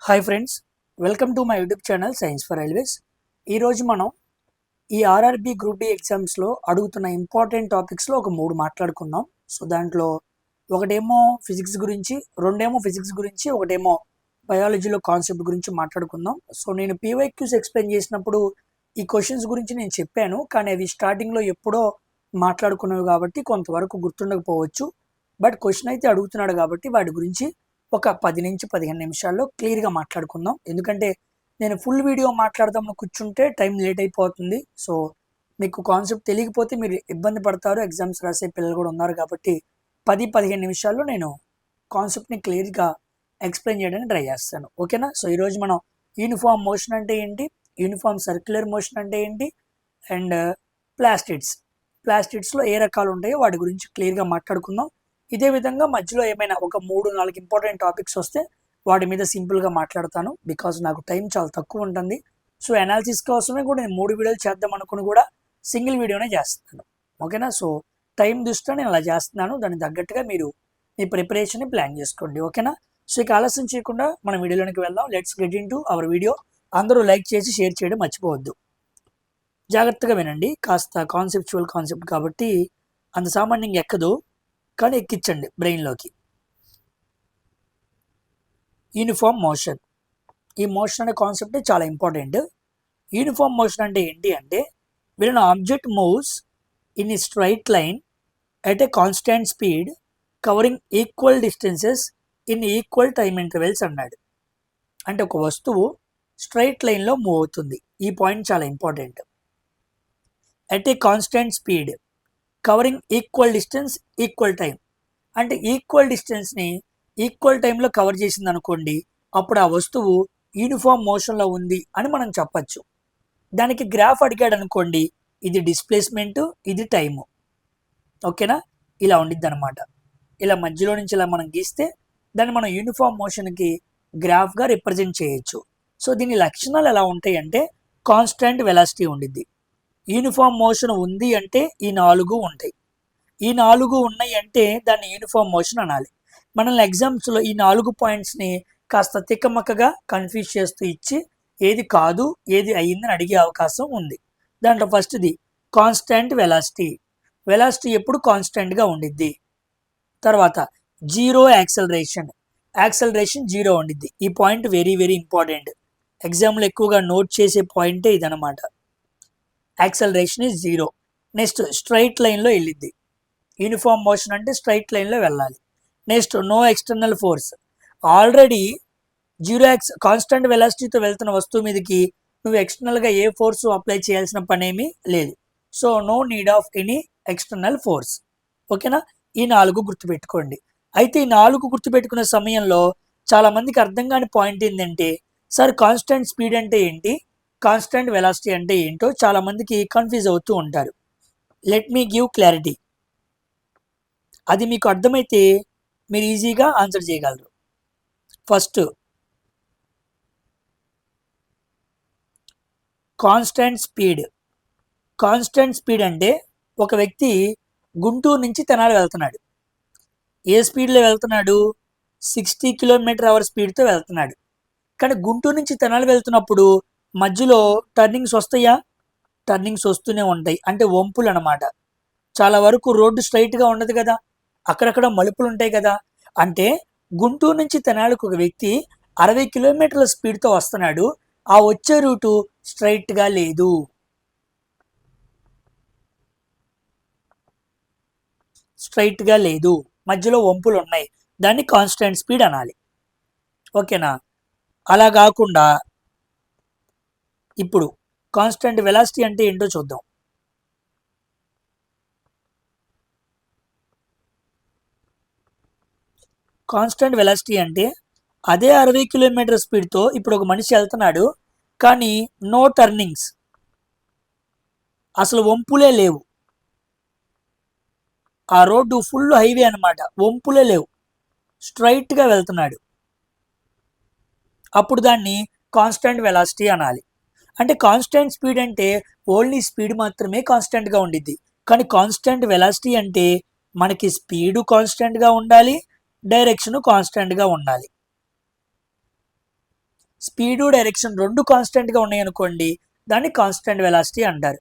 Hi friends, welcome to my YouTube channel science for railways. ఈరోజు మనం ఈ RRB group D ఎగ్జామ్స్లో అడుగుతున్న ఇంపార్టెంట్ టాపిక్స్లో ఒక 3 మాట్లాడుకుందాం. సో దాంట్లో ఒకటేమో ఫిజిక్స్ గురించి, రెండేమో ఫిజిక్స్ గురించి, ఒకటేమో బయాలజీలో కాన్సెప్ట్ గురించి మాట్లాడుకుందాం. సో నేను పీవైక్యూస్ ఎక్స్ప్లెయిన్ చేసినప్పుడు ఈ క్వశ్చన్స్ గురించి నేను చెప్పాను, కానీ అవి స్టార్టింగ్లో ఎప్పుడో మాట్లాడుకున్నవి కాబట్టి కొంతవరకు గుర్తుండకపోవచ్చు. బట్ క్వశ్చన్ అయితే అడుగుతున్నాడు కాబట్టి వాటి గురించి ఒక 10 నుంచి 15 నిమిషాల్లో క్లియర్గా మాట్లాడుకుందాం. ఎందుకంటే నేను ఫుల్ వీడియో మాట్లాడదామని కూర్చుంటే టైం లేట్ అయిపోతుంది. సో మీకు కాన్సెప్ట్ తెలియకపోతే మీరు ఇబ్బంది పడతారు, ఎగ్జామ్స్ రాసే పిల్లలు కూడా ఉన్నారు కాబట్టి 10-15 నిమిషాల్లో నేను కాన్సెప్ట్ని క్లియర్గా ఎక్స్ప్లెయిన్ చేయడానికి ట్రై చేస్తాను. ఓకేనా? సో ఈరోజు మనం యూనిఫామ్ మోషన్ అంటే ఏంటి, యూనిఫామ్ సర్క్యులర్ మోషన్ అంటే ఏంటి, అండ్ ప్లాస్టిడ్స్లో ఏ రకాలు ఉంటాయో వాటి గురించి క్లియర్గా మాట్లాడుకుందాం. ఇదే విధంగా మధ్యలో ఏమైనా ఒక 3-4 ఇంపార్టెంట్ టాపిక్స్ వస్తే వాటి మీద సింపుల్గా మాట్లాడతాను, బికాజ్ నాకు టైం చాలా తక్కువ ఉంటుంది. సో అనాలిసిస్ కోసమే కూడా నేను 3 వీడియోలు చేద్దాం అనుకుని కూడా సింగిల్ వీడియోనే చేస్తున్నాను. ఓకేనా? సో టైం దృష్ట్యా నేను అలా చేస్తున్నాను. దానికి తగ్గట్టుగా మీరు మీ ప్రిపరేషన్ని ప్లాన్ చేసుకోండి. ఓకేనా? సో ఇక ఆలస్యం చేయకుండా మనం వీడియోలోకి వెళ్దాం. Let's get in to our video. అందరూ లైక్ చేసి షేర్ చేయడం మర్చిపోవద్దు. జాగ్రత్తగా వినండి, కాస్త కాన్సెప్ట్ కాబట్టి అంత సామాన్యంగా ఎక్కదు, కానీ ఎక్కించండి బ్రెయిన్లోకి. యూనిఫామ్ మోషన్, ఈ మోషన్ అనే కాన్సెప్ట్ చాలా ఇంపార్టెంట్. యూనిఫామ్ మోషన్ అంటే ఏంటి అంటే, when an object moves in a straight line at a constant speed covering equal distances in equal time intervals అన్నాడు. అంటే ఒక వస్తువు స్ట్రైట్ లైన్లో మూవ్ అవుతుంది. ఈ పాయింట్ చాలా important. At a constant speed covering equal distance equal time, అంటే equal డిస్టెన్స్ని equal టైంలో కవర్ చేసింది అనుకోండి, అప్పుడు ఆ వస్తువు యూనిఫామ్ మోషన్లో ఉంది అని మనం చెప్పచ్చు. దానికి గ్రాఫ్ అడిగాడు అనుకోండి, ఇది డిస్ప్లేస్మెంట్, ఇది టైము. ఓకేనా? ఇలా ఉండిద్ది అనమాట. ఇలా మధ్యలో నుంచి ఇలా మనం గీస్తే దాన్ని మనం యూనిఫామ్ మోషన్కి గ్రాఫ్గా రిప్రజెంట్ చేయొచ్చు. సో దీని లక్షణాలు ఎలా ఉంటాయి అంటే, కాన్స్టాంట్ వెలాసిటీ ఉండిద్ది. యూనిఫామ్ మోషన్ ఉంది అంటే ఈ 4 ఉంటాయి. ఈ 4 ఉన్నాయి అంటే దాన్ని యూనిఫామ్ మోషన్ అనాలి. మనల్ని ఎగ్జామ్స్లో ఈ 4 పాయింట్స్ని కాస్త తిక్కమక్కగా కన్ఫ్యూజ్ చేస్తూ ఇచ్చి ఏది కాదు ఏది అయ్యిందని అడిగే అవకాశం ఉంది. దాంట్లో ఫస్ట్ది కాన్స్టాంట్ వెలాసిటీ. వెలాసిటీ ఎప్పుడు కాన్స్టాంట్గా ఉండిద్ది. తర్వాత జీరో యాక్సలరేషన్, యాక్సలరేషన్ 0 ఉండిద్ది. ఈ పాయింట్ వెరీ వెరీ ఇంపార్టెంట్. ఎగ్జామ్లో ఎక్కువగా నోట్ చేసే పాయింటే ఇదనమాట. Acceleration is 0. నెక్స్ట్ స్ట్రైట్ లైన్లో వెళ్ళిద్ది. యూనిఫామ్ మోషన్ అంటే స్ట్రైట్ లైన్లో వెళ్ళాలి. Next no external force. Already constant వెలాసిటీతో వెళ్తున్న వస్తువు మీదకి నువ్వు ఎక్స్టర్నల్గా ఏ ఫోర్సు అప్లై చేయాల్సిన పనేమీ లేదు. So no need of any external force. ఓకేనా? ఈ 4 గుర్తుపెట్టుకోండి. అయితే ఈ 4 గుర్తుపెట్టుకునే సమయంలో చాలామందికి అర్థం కాని పాయింట్ ఏంటంటే, సార్ కాన్స్టెంట్ స్పీడ్ అంటే ఏంటి, కాన్స్టెంట్ వెలాసిటీ అంటే ఏంటో చాలామందికి కన్ఫ్యూజ్ అవుతూ ఉంటారు. Let me give clarity. అది మీకు అర్థమైతే మీరు ఈజీగా ఆన్సర్ చేయగలరు. First, constant speed. Constant speed అంటే ఒక వ్యక్తి గుంటూరు నుంచి తెనాలి వెళ్తున్నాడు. ఏ స్పీడ్లో వెళ్తున్నాడు? 60 km/h స్పీడ్తో వెళ్తున్నాడు. కానీ గుంటూరు నుంచి తెనాలి వెళ్తున్నప్పుడు మధ్యలో టర్నింగ్స్ వస్తాయా? టర్నింగ్స్ వస్తూనే ఉంటాయి. అంటే వంపులు అనమాట. చాలా వరకు రోడ్డు స్ట్రైట్గా ఉండదు కదా, అక్కడక్కడ మలుపులు ఉంటాయి కదా. అంటే గుంటూరు నుంచి తెనాలికి ఒక వ్యక్తి 60 km స్పీడ్తో వస్తున్నాడు. ఆ వచ్చే రూటు స్ట్రైట్గా లేదు. స్ట్రైట్గా లేదు, మధ్యలో వంపులు ఉన్నాయి. దాన్ని కాన్స్టెంట్ స్పీడ్ అనాలి. ఓకేనా? అలా కాకుండా ఇప్పుడు కాన్స్టెంట్ వెలాసిటీ అంటే ఏంటో చూద్దాం. కాన్స్టెంట్ వెలాసిటీ అంటే అదే 60 km స్పీడ్తో ఇప్పుడు ఒక మనిషి వెళ్తున్నాడు, కానీ నో టర్నింగ్స్, అసలు వంపులే లేవు. ఆ రోడ్డు ఫుల్ హైవే అనమాట, వంపులే లేవు, స్ట్రైట్గా వెళ్తున్నాడు. అప్పుడు దాన్ని కాన్స్టెంట్ వెలాసిటీ అనాలి. అంటే కాన్స్టెంట్ స్పీడ్ అంటే ఓన్లీ స్పీడ్ మాత్రమే కాన్స్టెంట్గా ఉండిద్ది. కానీ కాన్స్టెంట్ వెలాసిటీ అంటే మనకి స్పీడు కాన్స్టెంట్గా ఉండాలి, డైరెక్షను కాన్స్టెంట్గా ఉండాలి. స్పీడు డైరెక్షన్ రెండు కాన్స్టెంట్గా ఉన్నాయి అనుకోండి, దాన్ని కాన్స్టెంట్ వెలాసిటీ అంటారు.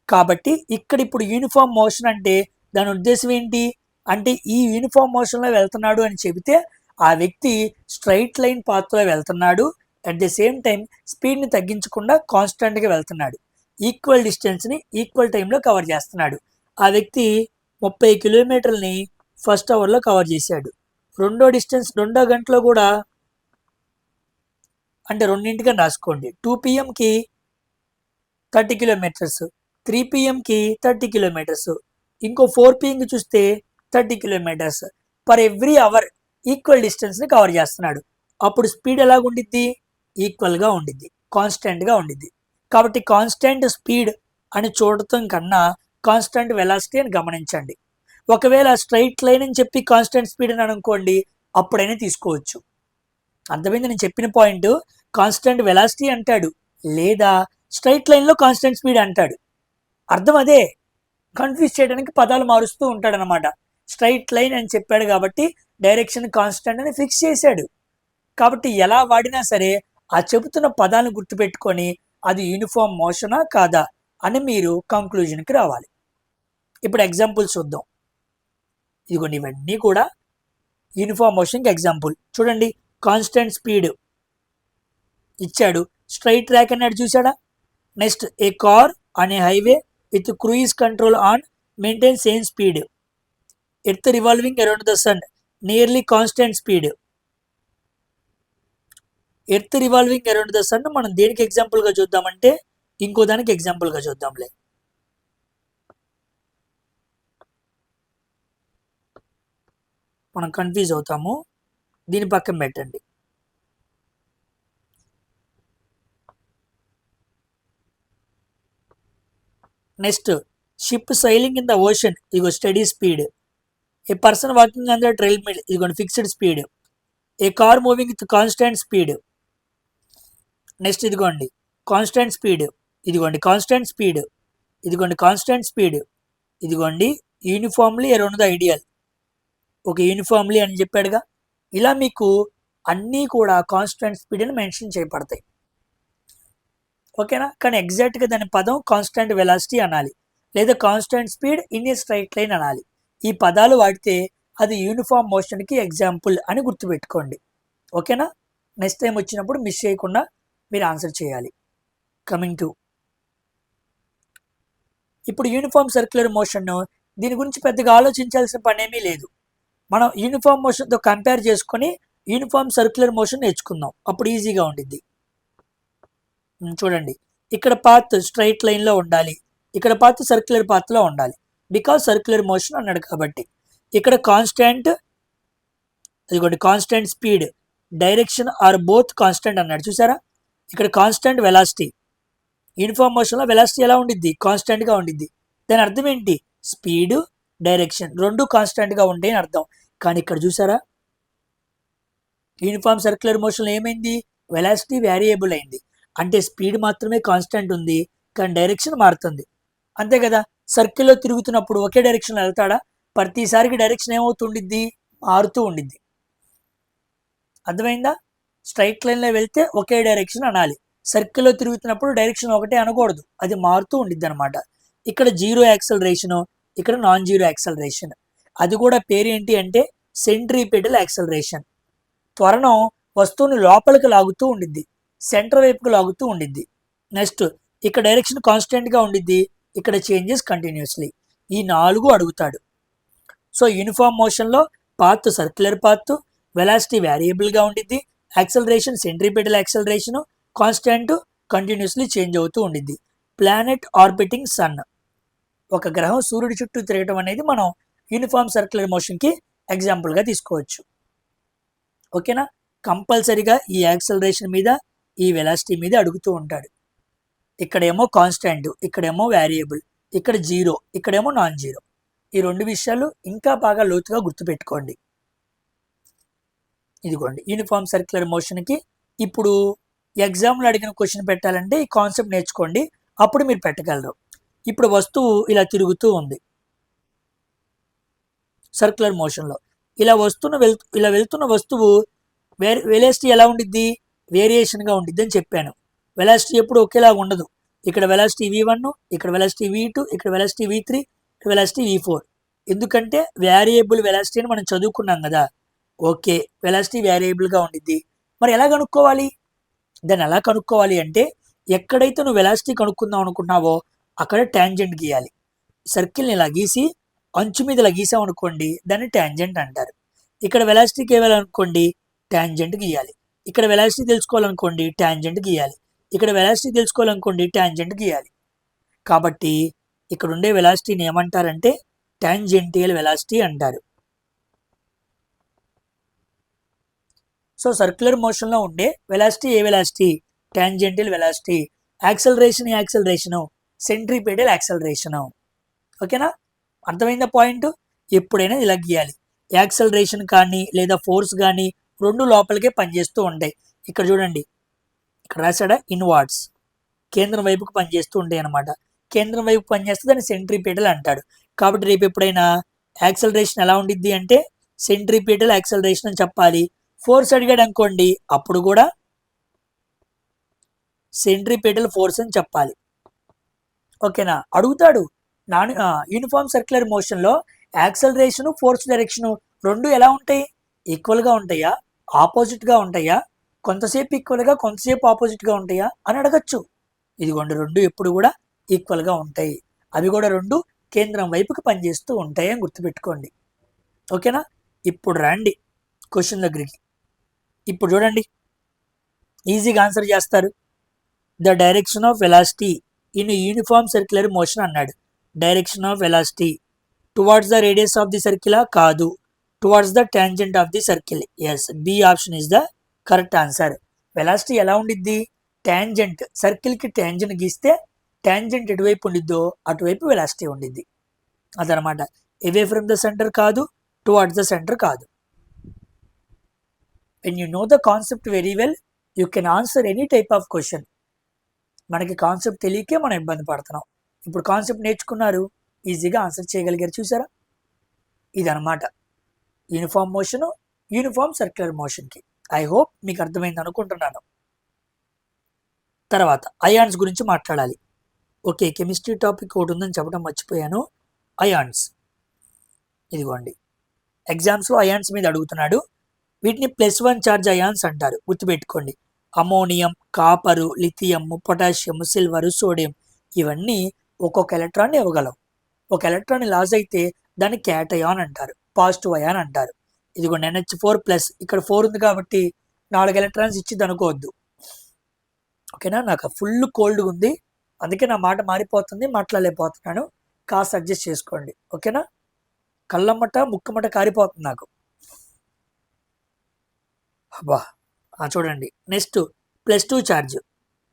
కాబట్టి ఇక్కడ ఇప్పుడు యూనిఫామ్ మోషన్ అంటే దాని ఉద్దేశం ఏంటి అంటే ఈ యూనిఫామ్ మోషన్లో వెళ్తున్నాడు అని చెబితే ఆ వ్యక్తి స్ట్రైట్ లైన్ పాత్లో వెళ్తున్నాడు, అట్ ది సేమ్ టైం స్పీడ్ని తగ్గించకుండా కాన్స్టెంట్గా వెళ్తున్నాడు, ఈక్వల్ డిస్టెన్స్ని ఈక్వల్ టైంలో కవర్ చేస్తున్నాడు. ఆ వ్యక్తి 30 కిలోమీటర్లని ఫస్ట్ అవర్లో కవర్ చేశాడు. రెండో గంటలో కూడా అంటే రెండింటికని రాసుకోండి. 2 PM కి 30 కిలోమీటర్స్, 3 PM కి 30 కిలోమీటర్స్, ఇంకో 4 PM చూస్తే 30 kilometres. Per every hour equal డిస్టెన్స్ని కవర్ చేస్తున్నాడు. అప్పుడు స్పీడ్ ఎలాగుండిద్ది? ఈక్వల్గా ఉండిద్ది, కాన్స్టెంట్గా ఉండిద్ది. కాబట్టి కాన్స్టెంట్ స్పీడ్ అని చూడటం కన్నా కాన్స్టెంట్ వెలాసిటీ అని గమనించండి. ఒకవేళ స్ట్రైట్ లైన్ అని చెప్పి కాన్స్టెంట్ స్పీడ్ అని అనుకోండి, అప్పుడైనా తీసుకోవచ్చు. అర్థమైంది నేను చెప్పిన పాయింట్. కాన్స్టెంట్ వెలాసిటీ అంటాడు లేదా స్ట్రైట్ లైన్లో కాన్స్టెంట్ స్పీడ్ అంటాడు. అర్థం అదే. కన్ఫ్యూజ్ చేయడానికి పదాలు మారుస్తూ ఉంటాడనమాట. స్ట్రైట్ లైన్ అని చెప్పాడు కాబట్టి డైరెక్షన్ కాన్స్టెంట్ అని ఫిక్స్ చేశాడు. కాబట్టి ఎలా వాడినా సరే ఆ చెబుతున్న పదాలను గుర్తుపెట్టుకొని అది యూనిఫామ్ మోషనా కాదా అని మీరు కంక్లూజన్కి రావాలి. ఇప్పుడు ఎగ్జాంపుల్స్ చూద్దాం. ఇదిగోండి ఇవన్నీ కూడా యూనిఫామ్ మోషన్కి ఎగ్జాంపుల్. చూడండి, కాన్స్టెంట్ స్పీడ్ ఇచ్చాడు, స్ట్రైట్ ట్రాక్ అన్నాడు చూసాడా. Next, a car on a highway with cruise control on maintain same speed. Earth revolving around the sun nearly constant speed. Earth revolving around the sun మనం దేనికి ఎగ్జాంపుల్గా చూద్దామంటే ఇంకో దానికి ఎగ్జాంపుల్గా చూద్దాంలే. మనం కన్ఫ్యూజ్ అవుతాము, దీని పక్కన పెట్టండి. Next, ship sailing in the ocean, ఇదిగో steady speed. A person walking on the treadmill, ఇదిగోండి fixed speed. A car moving with constant speed. Next ఇదిగోండి కాన్స్టెంట్ స్పీడ్, ఇదిగోండి కాన్స్టెంట్ స్పీడ్, ఇదిగోండి కాన్స్టెంట్ స్పీడ్, ఇదిగోండి యూనిఫామ్లీ అరౌండ్ ద ఐడియల్. ఒక uniformly అని చెప్పాడుగా. ఇలా మీకు అన్నీ కూడా కాన్స్టెంట్ స్పీడ్ అని మెన్షన్ చేయబడతాయి. ఓకేనా. కానీ ఎగ్జాక్ట్గా దాని పదం కాన్స్టెంట్ వెలాసిటీ అనాలి లేదా constant speed in a straight line అనాలి. ఈ పదాలు వాడితే అది యూనిఫామ్ మోషన్కి ఎగ్జాంపుల్ అని గుర్తుపెట్టుకోండి. ఓకేనా. నెక్స్ట్ టైం వచ్చినప్పుడు మిస్ చేయకుండా మీరు ఆన్సర్ చేయాలి. కమింగ్ టు ఇప్పుడు యూనిఫామ్ సర్క్యులర్ మోషన్, దీని గురించి పెద్దగా ఆలోచించాల్సిన పని ఏమీ లేదు. మనం యూనిఫామ్ మోషన్తో కంపేర్ చేసుకొని యూనిఫామ్ సర్క్యులర్ మోషన్ నేర్చుకుందాం, అప్పుడు ఈజీగా ఉండిద్ది. చూడండి, ఇక్కడ పాత్ స్ట్రైట్ లైన్లో ఉండాలి, ఇక్కడ పాత్ సర్క్యులర్ పాత్లో ఉండాలి. బికాజ్ సర్క్యులర్ మోషన్ అన్నాడు కాబట్టి. ఇక్కడ కాన్స్టెంట్, ఇదిగోండి constant speed, direction are both constant అన్నాడు చూసారా. ఇక్కడ కాన్స్టెంట్ వెలాసిటీ, యూనిఫామ్ మోషన్లో వెలాసిటీ ఎలా ఉండిద్ది? కాన్స్టెంట్గా ఉండిద్ది. దాని అర్థం ఏంటి? స్పీడ్ డైరెక్షన్ రెండు కాన్స్టెంట్గా ఉంటాయి అని అర్థం. కానీ ఇక్కడ చూసారా, యూనిఫామ్ సర్క్యులర్ మోషన్లో ఏమైంది? వెలాసిటీ వేరియబుల్ అయింది. అంటే స్పీడ్ మాత్రమే కాన్స్టెంట్ ఉంది, కానీ డైరెక్షన్ మారుతుంది. అంతే కదా. సర్కిల్లో తిరుగుతున్నప్పుడు ఒకే డైరెక్షన్లో వెళ్తాడా? ప్రతిసారికి డైరెక్షన్ ఏమవుతుండిద్ది? మారుతూ ఉండిద్ది. అర్థమైందా? స్ట్రైట్ లైన్లో వెళ్తే ఒకే డైరెక్షన్ అనాలి, సర్కిల్లో తిరుగుతున్నప్పుడు డైరెక్షన్ ఒకటే అనకూడదు, అది మారుతూ ఉండిద్ది అనమాట. ఇక్కడ జీరో యాక్సలరేషను, ఇక్కడ నాన్ జీరో యాక్సలరేషన్. అది కూడా పేరు ఏంటి అంటే సెంట్రిపెటల్ యాక్సలరేషన్. త్వరణం వస్తువుని లోపలికి లాగుతూ ఉండిద్ది, సెంటర్ వైపుకు లాగుతూ ఉండిద్ది. నెక్స్ట్, ఇక్కడ డైరెక్షన్ కాన్స్టెంట్గా ఉండిద్ది, ఇక్కడ చేంజెస్ కంటిన్యూస్లీ. ఈ 4 అడుగుతాడు. సో యూనిఫామ్ మోషన్లో పాత్ సర్క్యులర్ పాత్, వెలాసిటీ వేరియబుల్గా ఉండిద్ది, acceleration centripetal acceleration, constant continuously change అవుతూ ఉండిద్ది. ప్లానెట్ ఆర్బిటింగ్ సన్, ఒక గ్రహం సూర్యుడి చుట్టూ తిరగడం అనేది మనం యూనిఫామ్ సర్క్యులర్ మోషన్కి ఎగ్జాంపుల్గా తీసుకోవచ్చు. ఓకేనా. కంపల్సరీగా ఈ యాక్సలరేషన్ మీద ఈ వెలాసిటీ మీద అడుగుతూ ఉంటాడు. ఇక్కడేమో కాన్స్టెంట్, ఇక్కడేమో వేరియబుల్, ఇక్కడ జీరో, ఇక్కడేమో నాన్ జీరో. ఈ రెండు విషయాలు ఇంకా బాగా లోతుగా గుర్తుపెట్టుకోండి. ఇదిగోండి యూనిఫామ్ సర్క్యులర్ మోషన్కి ఇప్పుడు ఎగ్జామ్లో అడిగిన క్వశ్చన్ పెట్టాలంటే ఈ కాన్సెప్ట్ నేర్చుకోండి, అప్పుడు మీరు పెట్టగలరు. ఇప్పుడు వస్తువు ఇలా తిరుగుతూ ఉంది సర్క్యులర్ మోషన్లో. ఇలా వెళ్తున్న వస్తువు వెలాసిటీ ఎలా ఉండిద్ది? వేరియేషన్గా ఉంటుంది అని చెప్పాను. వెలాసిటీ ఎప్పుడు ఒకేలాగా ఉండదు. ఇక్కడ వెలాసిటీ v1, ఇక్కడ వెలాసిటీ v2, ఇక్కడ వెలాసిటీ v3, ఇక్కడ వెలాసిటీ v4. ఎందుకంటే వేరియబుల్ వెలాసిటీ అని మనం చదువుకున్నాం కదా. ఓకే, వెలాసిటీ వేరియబుల్గా ఉండిద్ది. మరి ఎలా కనుక్కోవాలి? దాన్ని ఎలా కనుక్కోవాలి అంటే, ఎక్కడైతే నువ్వు వెలాసిటీ కనుక్కుందాం అనుకుంటున్నావో అక్కడ ట్యాంజెంట్ గీయాలి. సర్కిల్ని ఇలా గీసి అంచు మీద ఇలా గీసాం అనుకోండి, దాన్ని ట్యాంజెంట్ అంటారు. ఇక్కడ వెలాసిటీకి వేయాలనుకోండి, ట్యాంజెంట్ గీయాలి. ఇక్కడ వెలాసిటీ తెలుసుకోవాలనుకోండి, ట్యాంజెంట్ గీయాలి. ఇక్కడ వెలాసిటీ తెలుసుకోవాలనుకోండి, ట్యాంజెంట్ గీయాలి. కాబట్టి ఇక్కడ ఉండే వెలాసిటీని ఏమంటారంటే ట్యాంజెంటియల్ వెలాసిటీ అంటారు. సో సర్క్యులర్ మోషన్లో ఉండే వెలాసిటీ ఏ velocity? Tangential velocity. Acceleration centripetal acceleration. ఓకేనా? అర్థమైందా పాయింట్? ఎప్పుడైనా ఇలా గీయాలి. యాక్సలరేషన్ కానీ లేదా ఫోర్స్ కానీ రెండు లోపలికే పనిచేస్తూ ఉంటాయి. ఇక్కడ చూడండి, ఇక్కడ రాశాడా ఇన్వార్డ్స్, కేంద్రం వైపుకు పనిచేస్తూ ఉంటాయి అన్నమాట. కేంద్రం వైపు పనిచేస్తే దాన్ని సెంట్రిపెటల్ అంటాడు. కాబట్టి రేపు ఎప్పుడైనా యాక్సలరేషన్ ఎలా ఉండిద్ది అంటే సెంట్రిపెటల్ యాక్సలరేషన్ అని చెప్పాలి. ఫోర్స్ అడిగాడు అనుకోండి, అప్పుడు కూడా సెంట్రిపెటల్ ఫోర్స్ అని చెప్పాలి. ఓకేనా? అడుగుతాడు, యూనిఫామ్ సర్క్యులర్ మోషన్లో యాక్సలరేషన్ ఫోర్స్ డైరెక్షన్ రెండు ఎలా ఉంటాయి? ఈక్వల్గా ఉంటాయా, ఆపోజిట్గా ఉంటాయా, కొంతసేపు ఈక్వల్గా కొంతసేపు ఆపోజిట్గా ఉంటాయా అని అడగచ్చు. ఇదిగోండి, రెండు ఎప్పుడు కూడా ఈక్వల్గా ఉంటాయి. అవి కూడా రెండు కేంద్రం వైపుకి పనిచేస్తూ ఉంటాయి అని గుర్తుపెట్టుకోండి. ఓకేనా? ఇప్పుడు రండి క్వశ్చన్ దగ్గరికి. ఇప్పుడు చూడండి, ఈజీగా ఆన్సర్ చేస్తారు. The direction of velocity in uniform circular motion అన్నాడు. Direction of velocity towards the radius of the circle కాదు, towards the tangent of the circle. Yes, B option is the correct answer. Velocity ఎలా ఉండిద్ది? Tangent, సర్కిల్కి tangent గీస్తే tangent ఎటువైపు ఉండిద్దో అటువైపు velocity ఉండిద్ది. అదనమాట. అవే ఫ్రమ్ ద సెంటర్ కాదు, టువార్డ్స్ ద సెంటర్ కాదు. When you know the concept very well, you can answer any type of question. మనకి కాన్సెప్ట్ తెలియకే మనం ఇబ్బంది పడుతున్నాం. ఇప్పుడు కాన్సెప్ట్ నేర్చుకున్నారు, ఈజీగా ఆన్సర్ చేయగలిగారు. చూసారా? ఇదనమాట యూనిఫామ్ మోషను, యూనిఫామ్ సర్క్యులర్ మోషన్కి. ఐ హోప్ మీకు అర్థమైంది అనుకుంటున్నాను. తర్వాత అయాన్స్ గురించి మాట్లాడాలి. ఓకే, కెమిస్ట్రీ టాపిక్ ఒకటి ఉందని చెప్పడం మర్చిపోయాను. అయాన్స్, ఇదిగోండి, ఎగ్జామ్స్లో అయాన్స్ మీద అడుగుతున్నాడు. వీటిని +1 ఛార్జ్ అయాన్స్ అంటారు, గుర్తుపెట్టుకోండి. Ammonium, copper, lithium, potassium, silver, sodium ఇవన్నీ ఒక్కొక్క ఎలక్ట్రాన్ని ఇవ్వగలవు. ఒక ఎలక్ట్రాన్ లాస్ అయితే దాన్ని క్యాటయాన్ అంటారు, పాజిటివ్ అయాన్ అంటారు. ఇదిగోండి NH4+, ఇక్కడ 4 ఉంది కాబట్టి 4 ఎలక్ట్రాన్స్ ఇచ్చింది అనుకోవద్దు. ఓకేనా? నాకు ఫుల్ కోల్డ్గా ఉంది, అందుకే నా మాట మారిపోతుంది, మాట్లాడలేకపోతున్నాను. కాస్త అడ్జస్ట్ చేసుకోండి. ఓకేనా? కళ్ళమ్మట ముక్కమట కారిపోతుంది నాకు. అబ్బా, చూడండి. Next +2 charge.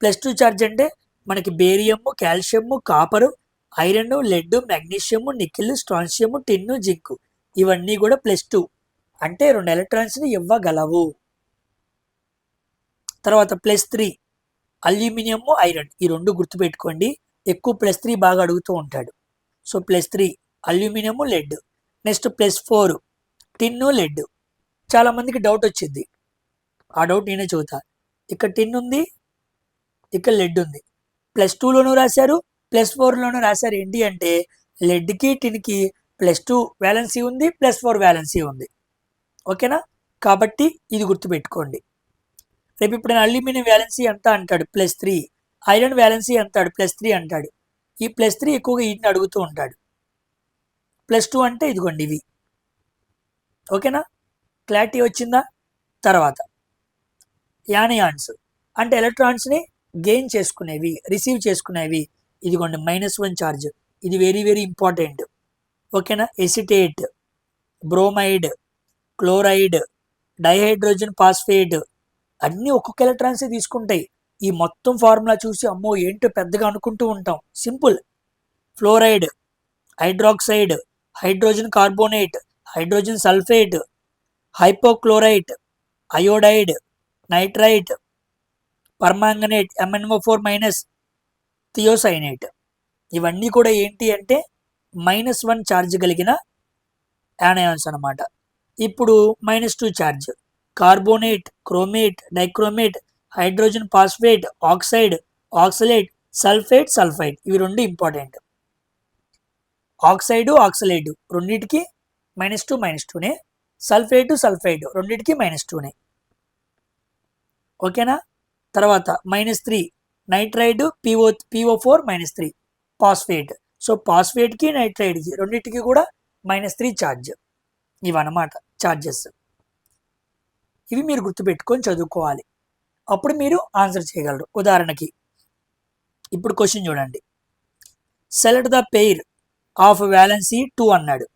+2 ఛార్జ్ అంటే మనకి barium, calcium, copper, iron, lead, magnesium, nickel, strontium, tin, zinc ఇవన్నీ కూడా +2 అంటే 2 ఎలక్ట్రాన్స్ని ఇవ్వగలవు. తర్వాత +3 అల్యూమినియము, ఐరన్ ఈ రెండు గుర్తుపెట్టుకోండి. ఎక్కువ +3 బాగా అడుగుతూ ఉంటాడు. So +3 aluminium, lead. Next +4 tin, lead. చాలామందికి డౌట్ వచ్చింది, ఆ డౌట్ నేనే చెబుతా. ఇక్కడ టిన్ ఉంది, ఇక్కడ లెడ్ ఉంది. +2లోనూ రాశారు, +4లోనూ రాశారు. ఏంటి అంటే లెడ్కి టిన్కి +2 వ్యాలెన్సీ ఉంది, +4 వ్యాలెన్సీ ఉంది. ఓకేనా? కాబట్టి ఇది గుర్తుపెట్టుకోండి. రేపు ఇప్పుడు నేను అల్యూమినియం వ్యాలెన్సీ ఎంత అంటాడు, +3. ఐరన్ వ్యాలెన్సీ అంటాడు, +3 అంటాడు. ఈ +3 ఎక్కువగా వీటిని అడుగుతూ ఉంటాడు. +2 అంటే ఇదిగోండి ఇవి. ఓకేనా? క్లారిటీ వచ్చిందా? తర్వాత యానియాన్స్ అంటే ఎలక్ట్రాన్స్ని గెయిన్ చేసుకునేవి, రిసీవ్ చేసుకునేవి. ఇదిగోండి -1 ఛార్జ్. ఇది వెరీ వెరీ ఇంపార్టెంట్. ఓకేనా? Acetate, bromide, chloride, dihydrogen phosphate అన్నీ ఒక్కొక్క ఎలక్ట్రాన్సే తీసుకుంటాయి. ఈ మొత్తం ఫార్ములా చూసి అమ్మో ఏంటో పెద్దగా అనుకుంటూ ఉంటాం. Simple. Fluoride, hydroxide, hydrogen carbonate, hydrogen sulphate, hypochlorite, iodide, nitrite, permanganate, MnO4-, thiocyanate ఇవన్నీ కూడా ఏంటి అంటే -1 ఛార్జ్ కలిగిన యానయాన్స్ అనమాట. ఇప్పుడు -2 charge carbonate, chromate, dichromate hydrogen phosphate, oxide, oxalate, sulphate, sulphide, ఇవి రెండు ఇంపార్టెంట్. ఆక్సైడు ఆక్సలేటు రెండింటికి -2 సల్ఫేటు సల్ఫైడ్ రెండింటికి -2. ఓకేనా. తర్వాత -3 నైట్రైడ్, PO4 -3 ఫాస్ఫేట్. సో ఫాస్ఫేట్కి నైట్రైడ్కి రెండింటికి కూడా -3 ఛార్జ్. ఇవన్నమాట ఛార్జెస్. ఇవి మీరు గుర్తుపెట్టుకొని చదువుకోవాలి, అప్పుడు మీరు ఆన్సర్ చేయగలరు. ఉదాహరణకి ఇప్పుడు క్వశ్చన్ చూడండి. Select the pair of valency 2 అన్నాడు.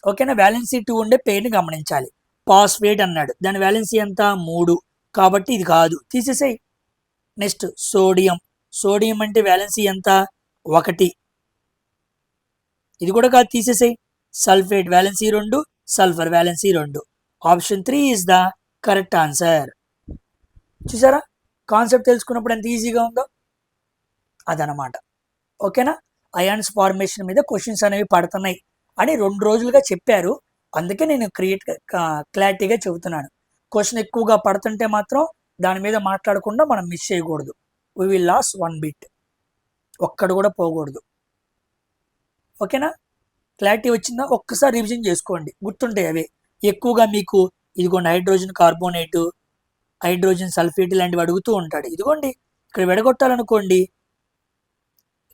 ఓకేనా. వ్యాలెన్సీ 2 ఉండే పెయిర్ని గమనించాలి. ఫాస్ఫేట్ అన్నాడు, దాని వ్యాలెన్సీ ఎంత 3, కాబట్టి ఇది కాదు, తీసేసేయి. Next sodium. సోడియం అంటే వ్యాలెన్సీ ఎంత 1, ఇది కూడా కాదు, తీసేసేయి. Sulphate valency 2, sulphur valency 2. Option 3 is the correct answer. చూసారా కాన్సెప్ట్ తెలుసుకున్నప్పుడు ఎంత ఈజీగా ఉందో, అదనమాట. ఓకేనా. అయాన్స్ ఫార్మేషన్ మీద క్వశ్చన్స్ అనేవి పడుతున్నాయి అని 2 రోజులుగా చెప్పారు, అందుకే నేను క్లారిటీగా చెబుతున్నాను. క్వశ్చన్ ఎక్కువగా పడుతుంటే మాత్రం దాని మీద మాట్లాడకుండా మనం మిస్ చేయకూడదు. వీ విల్ లాస్ 1 బిట్, ఒక్కడు కూడా పోకూడదు. ఓకేనా. క్లారిటీ వచ్చిందా? ఒక్కసారి రివిజన్ చేసుకోండి, గుర్తుంటాయి అవే ఎక్కువగా మీకు. ఇదిగోండి హైడ్రోజన్ కార్బోనేటు, హైడ్రోజన్ సల్ఫేట్ ఇలాంటివి అడుగుతూ ఉంటాడు. ఇదిగోండి ఇక్కడ విడగొట్టాలనుకోండి,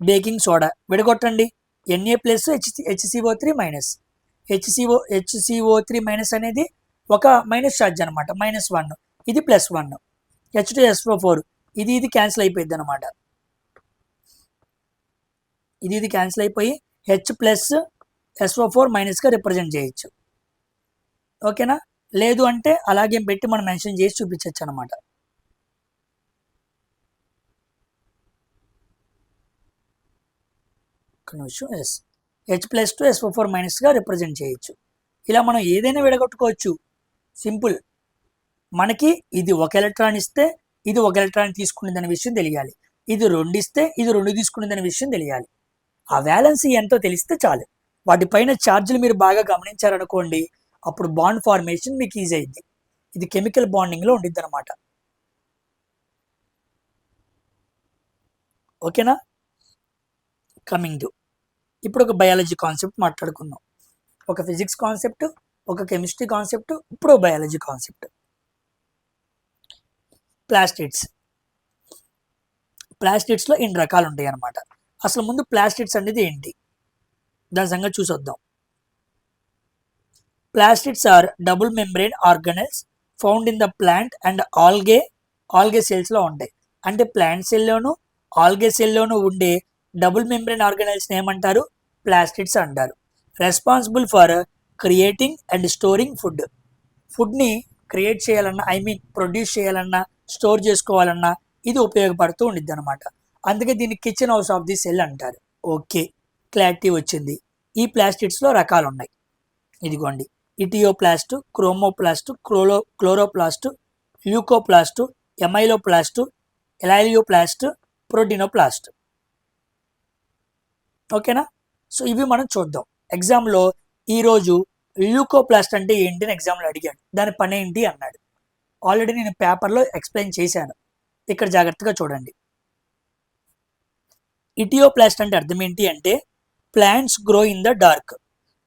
బేకింగ్ సోడా విడగొట్టండి, Na+HCO3-, HCO3- అనేది ఒక మైనస్ ఛార్జ్ అనమాట, -1, ఇది +1, H2SO4 ఇది క్యాన్సిల్ అయిపోయింది అనమాట. ఇది క్యాన్సిల్ అయిపోయి H+SO4- రిప్రజెంట్ చేయొచ్చు. ఓకేనా. లేదు అంటే అలాగే పెట్టి మనం మెన్షన్ చేసి చూపించవచ్చు అనమాట. H+2SO4- రిప్రజెంట్ చేయొచ్చు. ఇలా మనం ఏదైనా విడగొట్టుకోవచ్చు, సింపుల్. మనకి ఇది ఒక ఎలక్ట్రాన్ ఇస్తే ఇది ఒక ఎలక్ట్రాన్ తీసుకునేదనే విషయం తెలియాలి, ఇది 2 ఇస్తే ఇది 2 తీసుకునేదనే విషయం తెలియాలి. ఆ వ్యాలెన్సీ ఎంతో తెలిస్తే చాలు. వాటిపైన ఛార్జీలు మీరు బాగా గమనించారనుకోండి, అప్పుడు బాండ్ ఫార్మేషన్ మీకు ఈజీ అయింది. ఇది కెమికల్ బాండింగ్లో ఉండిద్ది అనమాట. ఓకేనా. కమింగ్ టు ఇప్పుడు ఒక బయాలజీ కాన్సెప్ట్ మాట్లాడుకుందాం. ఒక ఫిజిక్స్ కాన్సెప్ట్, ఒక కెమిస్ట్రీ కాన్సెప్ట్, ఇప్పుడు బయాలజీ కాన్సెప్ట్. ప్లాస్టిడ్స్లో ఇన్ని రకాలు ఉంటాయి అన్నమాట. అసలు ముందు ప్లాస్టిడ్స్ అనేది ఏంటి దాని సంగతి చూసొద్దాం. Plastids are double membrane organelles found in the plant and algae సెల్స్లో ఉంటాయి. అంటే ప్లాంట్ సెల్లోను ఆల్గే సెల్లోను ఉండే డబుల్ మెంబ్రెయిన్ ఆర్గానెల్స్ ఏమంటారు? ప్లాస్టిడ్స్ అంటారు. Responsible for creating and storing ఫుడ్ని క్రియేట్ చేయాలన్నా, ప్రొడ్యూస్ చేయాలన్నా, స్టోర్ చేసుకోవాలన్నా ఇది ఉపయోగపడుతూ ఉండిద్ది అనమాట. అందుకే దీన్ని kitchen house of the cell అంటారు. ఓకే, క్లారిటీ వచ్చింది. ఈ ప్లాస్టిడ్స్లో రకాలు ఉన్నాయి. ఇదిగోండి, ఇటియోప్లాస్ట్, క్రోమోప్లాస్ట్, క్లోరోప్లాస్ట్, ల్యూకోప్లాస్ట్, ఎమైలోప్లాస్ట్, ఎలైలియోప్లాస్ట్, ప్రోటీనోప్లాస్ట్. ఓకేనా. సో ఇవి మనం చూద్దాం. ఎగ్జామ్లో ఈరోజు ల్యూకోప్లాస్ట్ అంటే ఏంటి అని ఎగ్జామ్లో అడిగాడు, దాని పని ఏంటి అన్నాడు. ఆల్రెడీ నేను పేపర్లో ఎక్స్ప్లెయిన్ చేశాను, ఇక్కడ జాగ్రత్తగా చూడండి. ఇటియోప్లాస్ట్ అంటే అర్థం ఏంటి అంటే plants grow in the dark.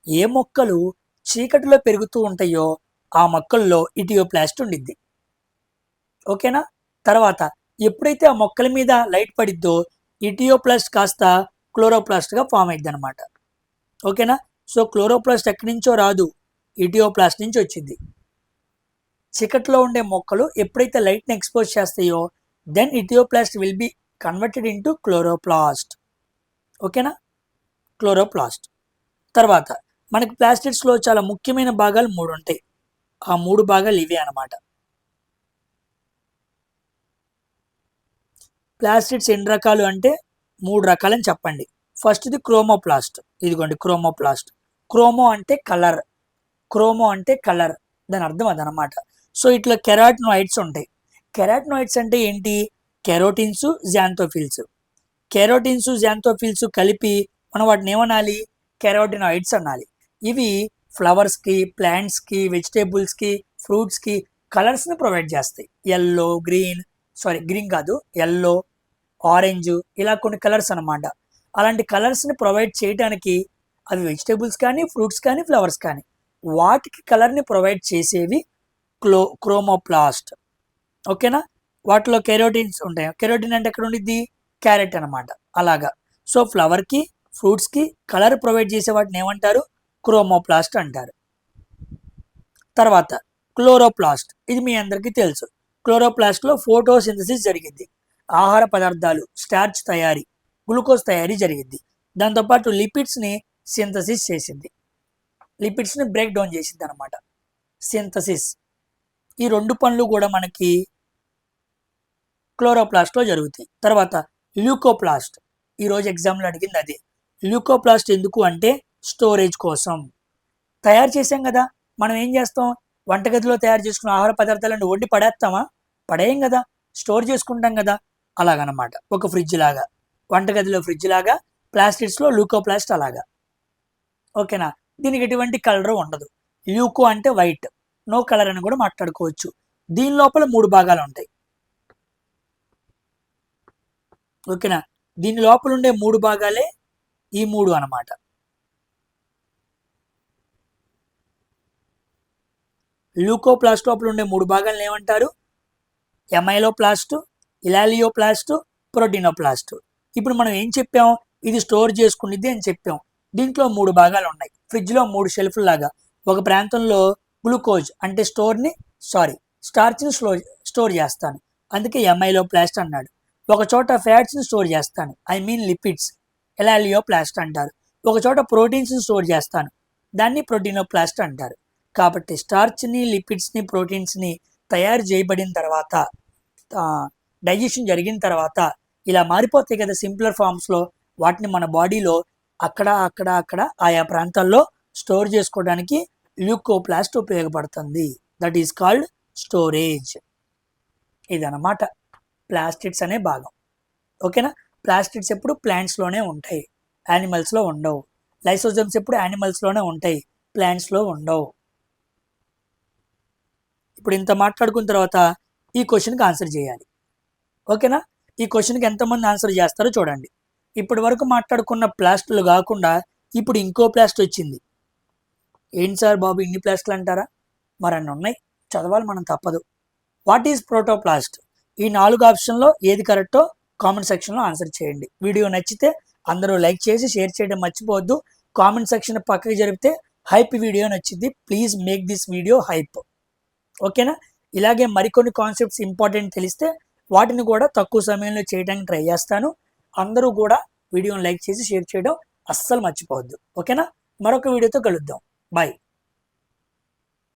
ఏ మొక్కలు చీకటిలో పెరుగుతూ ఉంటాయో ఆ మొక్కల్లో ఇటియోప్లాస్ట్ ఉండిద్ది. ఓకేనా. తర్వాత ఎప్పుడైతే ఆ మొక్కల మీద లైట్ పడిద్దో ఇటియోప్లాస్ట్ కాస్త క్లోరోప్లాస్ట్గా ఫామ్ అయింది అనమాట. ఓకేనా. సో క్లోరోప్లాస్ట్ ఎక్కడి నుంచో రాదు, ఇటియోప్లాస్ట్ నుంచి వచ్చింది. చీకట్లో ఉండే మొక్కలు ఎప్పుడైతే లైట్ని ఎక్స్పోజ్ చేస్తాయో then etioplast will be converted into chloroplast. ఓకేనా, క్లోరోప్లాస్ట్. తర్వాత మనకి ప్లాస్టిడ్స్లో చాలా ముఖ్యమైన భాగాలు 3 ఉంటాయి. ఆ 3 భాగాలు ఇవే అన్నమాట. ప్లాస్టిడ్స్ ఎన్ని రకాలు అంటే 3 రకాలని చెప్పండి. ఫస్ట్ది క్రోమోప్లాస్ట్. ఇదిగోండి క్రోమోప్లాస్ట్. క్రోమో అంటే కలర్, దాని అర్థం అదనమాట. సో ఇట్లా కెరాటినాయిడ్స్ ఉంటాయి. కెరాటినాయిడ్స్ అంటే ఏంటి? కెరోటిన్స్, జాంతోఫిల్స్ కలిపి మనం వాటిని ఏమనాలి? కెరోటినాయిడ్స్ అనాలి. ఇవి ఫ్లవర్స్కి, ప్లాంట్స్కి, వెజిటేబుల్స్కి, ఫ్రూట్స్కి కలర్స్ని ప్రొవైడ్ చేస్తాయి. ఎల్లో, గ్రీన్ కాదు, ఎల్లో, ఆరెంజ్, ఇలా కొన్ని కలర్స్ అనమాట. అలాంటి కలర్స్ని ప్రొవైడ్ చేయడానికి అవి వెజిటేబుల్స్ కానీ, ఫ్రూట్స్ కానీ, ఫ్లవర్స్ కానీ వాటికి కలర్ని ప్రొవైడ్ చేసేవి క్రోమోప్లాస్ట్. ఓకేనా? వాటిలో కెరోటిన్స్ ఉంటాయి. కెరోటిన్ అంటే ఎక్కడ ఉండిద్ది? క్యారెట్ అనమాట. అలాగా. సో ఫ్లవర్కి, ఫ్రూట్స్కి కలర్ ప్రొవైడ్ చేసే వాటిని ఏమంటారు? క్రోమోప్లాస్ట్ అంటారు. తర్వాత క్లోరోప్లాస్ట్. ఇది మీ అందరికీ తెలుసు. క్లోరోప్లాస్ట్లో ఫోటోసింథసిస్ జరిగింది. ఆహార పదార్థాలు, స్టార్చ్ తయారీ, గ్లూకోజ్ తయారీ జరిగింది. దాంతోపాటు లిపిడ్స్ని సింథసిస్ చేసింది. లిపిడ్స్ని బ్రేక్ డౌన్ చేసింది అనమాట. సింథసిస్. ఈ 2 పనులు కూడా మనకి క్లోరోప్లాస్ట్లో జరుగుతాయి. తర్వాత ల్యూకోప్లాస్ట్. ఈరోజు ఎగ్జామ్లో అడిగింది అదే. ల్యూకోప్లాస్ట్ ఎందుకు అంటే స్టోరేజ్ కోసం. తయారు చేసాం కదా, మనం ఏం చేస్తాం? వంటగదిలో తయారు చేసుకున్న ఆహార పదార్థాలను వండి పడేస్తామా? పడేయం కదా, స్టోర్ చేసుకుంటాం కదా. అలాగనమాట. ఒక ఫ్రిడ్జ్ లాగా, వంటగదిలో ఫ్రిడ్జ్ లాగా, ప్లాస్టిక్స్లో ల్యూకోప్లాస్ట్ అలాగా. ఓకేనా? దీనికి ఎటువంటి కలర్ ఉండదు. ల్యూకో అంటే వైట్, నో కలర్ అని కూడా మాట్లాడుకోవచ్చు. దీని లోపల 3 భాగాలు ఉంటాయి. ఓకేనా? దీని లోపల ఉండే 3 భాగాలే ఈ 3 అనమాట. ల్యూకోప్లాస్ట్ లోపల ఉండే 3 భాగాలను ఏమంటారు? ఎమైలోప్లాస్ట్, ఇలాలియోప్లాస్ట్, ప్రోటీనోప్లాస్ట్. ఇప్పుడు మనం ఏం చెప్పాం? ఇది స్టోర్ చేసుకునేది అని చెప్పాం. దీంట్లో 3 భాగాలు ఉన్నాయి. ఫ్రిడ్జ్లో 3 షెల్ఫ్లు లాగా. ఒక ప్రాంతంలో గ్లూకోజ్ అంటే స్టార్చ్ని స్టోర్ చేస్తాను, అందుకే ఎమైలోప్లాస్ట్ అన్నాడు. ఒక చోట ఫ్యాట్స్ని స్టోర్ చేస్తాను, లిపిడ్స్, ఎలాలియోప్లాస్ట్ అంటారు. ఒక చోట ప్రోటీన్స్ని స్టోర్ చేస్తాను, దాన్ని ప్రోటీనోప్లాస్ట్ అంటారు. కాబట్టి స్టార్చ్ని, లిపిడ్స్ని, ప్రోటీన్స్ని తయారు చేయబడిన తర్వాత, డైజెషన్ జరిగిన తర్వాత ఇలా మారిపోతాయి కదా సింప్లర్ ఫామ్స్లో. వాటిని మన బాడీలో అక్కడ ఆయా ప్రాంతాల్లో స్టోర్ చేసుకోవడానికి ల్యూకోప్లాస్ట్ ఉపయోగపడుతుంది. That is called storage. ఇదన్నమాట ప్లాస్టిడ్స్ అనే భాగం. ఓకేనా? ప్లాస్టిడ్స్ ఎప్పుడు ప్లాంట్స్లోనే ఉంటాయి, యానిమల్స్లో ఉండవు. లైసోజోమ్స్ ఎప్పుడు యానిమల్స్లోనే ఉంటాయి, ప్లాంట్స్లో ఉండవు. ఇప్పుడు ఇంత మాట్లాడుకున్న తర్వాత ఈ క్వశ్చన్కి ఆన్సర్ చేయాలి. ఓకేనా? ఈ క్వశ్చన్కి ఎంతమంది ఆన్సర్ చేస్తారో చూడండి. ఇప్పటి వరకు మాట్లాడుకున్న ప్లాస్టులు కాకుండా ఇప్పుడు ఇంకో ప్లాస్ట్ వచ్చింది. ఏంటి సార్ బాబు ఇన్ని ప్లాస్టులు అంటారా? మరన్నీ ఉన్నాయి, చదవాలి మనం, తప్పదు. What is protoplast? ఈ 4 ఆప్షన్లో ఏది కరెక్టో కామెంట్ సెక్షన్లో ఆన్సర్ చేయండి. వీడియో నచ్చితే అందరూ లైక్ చేసి షేర్ చేయడం మర్చిపోవద్దు. కామెంట్ సెక్షన్ పక్కకి జరిపితే హైప్ వీడియో నచ్చింది. Please make this video hype. ఓకేనా? ఇలాగే మరికొన్ని కాన్సెప్ట్స్ ఇంపార్టెంట్ తెలిస్తే వాటిని కూడా తక్కువ సమయంలో చేయడానికి ట్రై చేస్తాను. అందరూ కూడా వీడియోని లైక్ చేసి షేర్ చేయడం అస్సలు మర్చిపోవద్దు. ఓకేనా? మరొక వీడియోతో కలుద్దాం. బాయ్.